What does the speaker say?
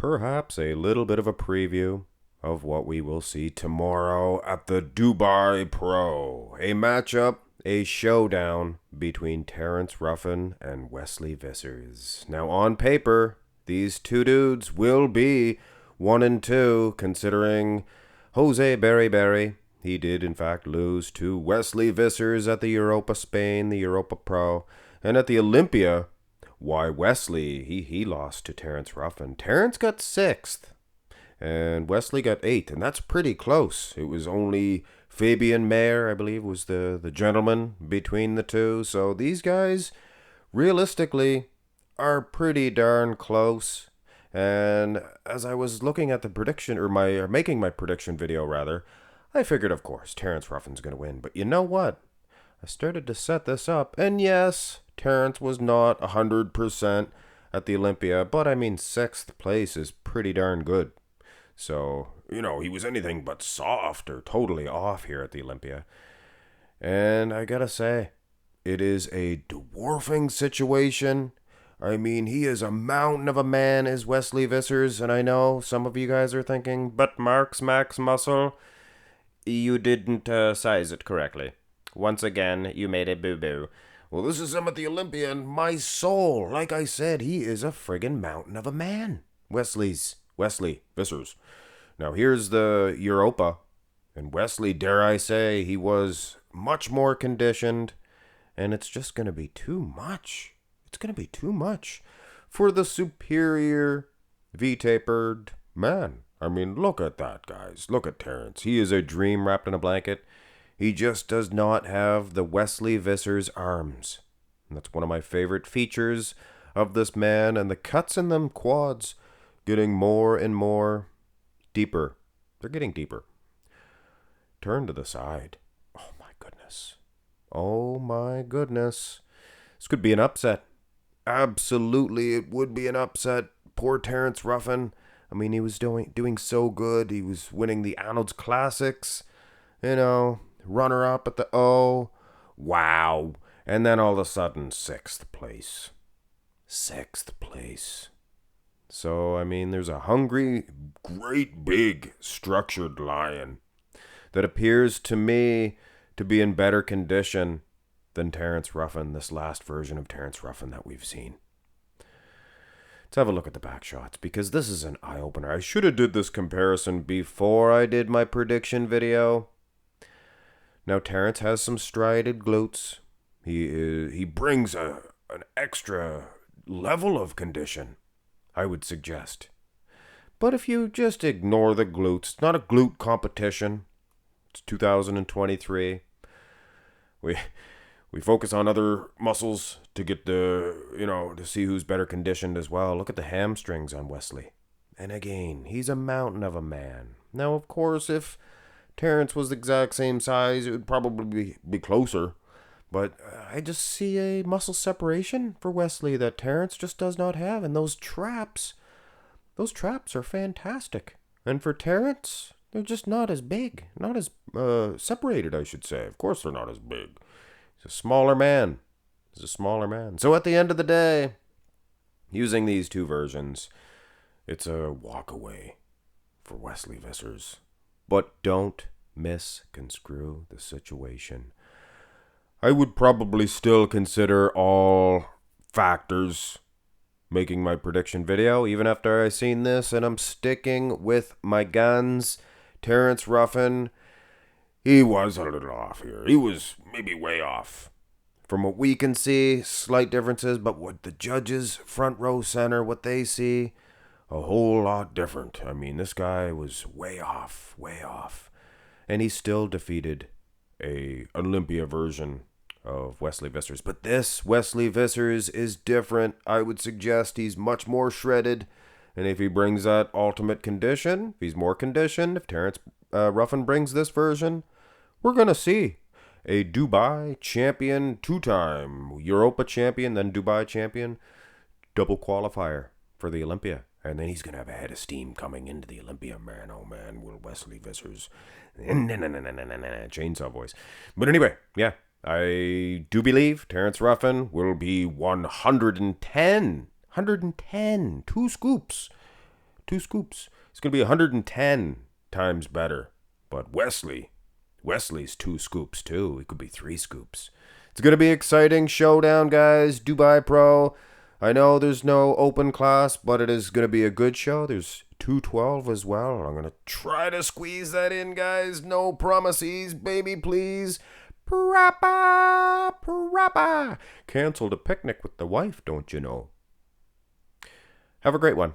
perhaps a little bit of a preview of what we will see tomorrow at the Dubai Pro. A matchup, a showdown between Terrence Ruffin and Wesley Vissers. Now, on paper, these two dudes will be 1 and 2, considering Jose Berry. He did, in fact, lose to Wesley Vissers at the Europa Spain, the Europa Pro, and at the Olympia. Why, Wesley, he lost to Terrence Ruffin. Terrence got 6th, and Wesley got 8th, and that's pretty close. It was only Fabian Mayer, I believe, was the gentleman between the two. So these guys, realistically, are pretty darn close. And as I was looking at the prediction, or making my prediction video, rather, I figured, of course, Terrence Ruffin's going to win. But you know what? I started to set this up, and yes, Terrence was not 100% at the Olympia, but I mean, 6th place is pretty darn good. So, he was anything but soft or totally off here at the Olympia. And I gotta say, it is a dwarfing situation. I mean, he is a mountain of a man, is Wesley Vissers, and I know some of you guys are thinking, but Mark's Max Muscle, you didn't size it correctly. Once again, you made a boo-boo. Well, this is him at the Olympia, and my soul, like I said, he is a friggin' mountain of a man. Wesley Vissers. Now, here's the Europa, and Wesley, dare I say, he was much more conditioned, and it's just going to be too much. It's going to be too much for the superior V-tapered man. I mean, look at that, guys. Look at Terrence. He is a dream wrapped in a blanket. He just does not have the Wesley Vissers arms. And that's one of my favorite features of this man, and the cuts in them quads getting more and more deeper. They're getting deeper. Turn to the side. Oh my goodness. Oh my goodness. This could be an upset. Absolutely, it would be an upset. Poor Terrence Ruffin. I mean, he was doing so good. He was winning the Arnold's Classics, runner-up at the O. Wow. And then all of a sudden, 6th place. 6th place. So, I mean, there's a hungry, great, big, structured lion that appears to me to be in better condition than Terrence Ruffin, this last version of Terrence Ruffin that we've seen. Let's have a look at the back shots, because this is an eye-opener. I should have did this comparison before I did my prediction video. Now, Terrence has some striated glutes. He brings an extra level of condition, I would suggest. But if you just ignore the glutes, it's not a glute competition. It's 2023. We focus on other muscles to get to see who's better conditioned as well. Look at the hamstrings on Wesley. And again, he's a mountain of a man. Now, of course, if Terrence was the exact same size, it would probably be closer. But I just see a muscle separation for Wesley that Terrence just does not have. And those traps are fantastic. And for Terrence, they're just not as big. Not as separated, I should say. Of course they're not as big. He's a smaller man. So at the end of the day, using these two versions, it's a walk away for Wesley Vissers. But don't misconstrue the situation. I would probably still consider all factors making my prediction video, even after I seen this, and I'm sticking with my guns. Terrence Ruffin, he was a little off here. He was maybe way off. From what we can see, slight differences, but what the judges, front row center, what they see, a whole lot different. I mean, this guy was way off. And he still defeated a Olympia version of Wesley Vissers. But this Wesley Vissers is different. I would suggest he's much more shredded. And if he brings that ultimate condition, if he's more conditioned, if Terrence Ruffin brings this version, we're going to see a Dubai champion, 2-time Europa champion, then Dubai champion, double qualifier for the Olympia. And then he's going to have a head of steam coming into the Olympia. Man, oh man, will Wesley Vissers. Chainsaw voice. But anyway, yeah, I do believe Terrence Ruffin will be 110. 2 scoops 2 scoops. It's going to be 110 times better. But Wesley's 2 scoops too. It could be 3 scoops. It's going to be exciting showdown, guys. Dubai Pro. I know there's no open class, but it is going to be a good show. There's 212 as well. I'm going to try to squeeze that in, guys. No promises, baby, please. Parappa. Canceled a picnic with the wife, don't you know? Have a great one.